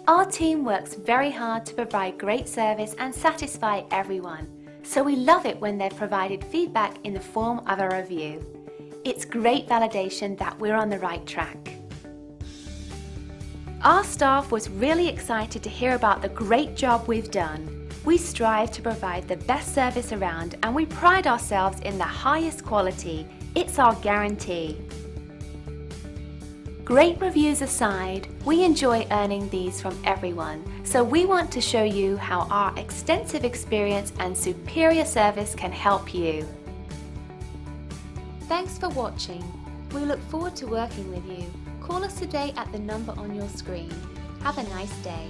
Our team works very hard to provide great service and satisfy everyone, so we love it when they've provided feedback in the form of a review. It's great validation that we're on the right track. Our staff was really excited to hear about the great job we've done. We strive to provide the best service around and we pride ourselves in the highest quality. It's our guarantee. Great reviews aside, we enjoy earning these from everyone, so we want to show you how our extensive experience and superior service can help you. Thanks for watching. We look forward to working with you. Call us today at the number on your screen. Have a nice day.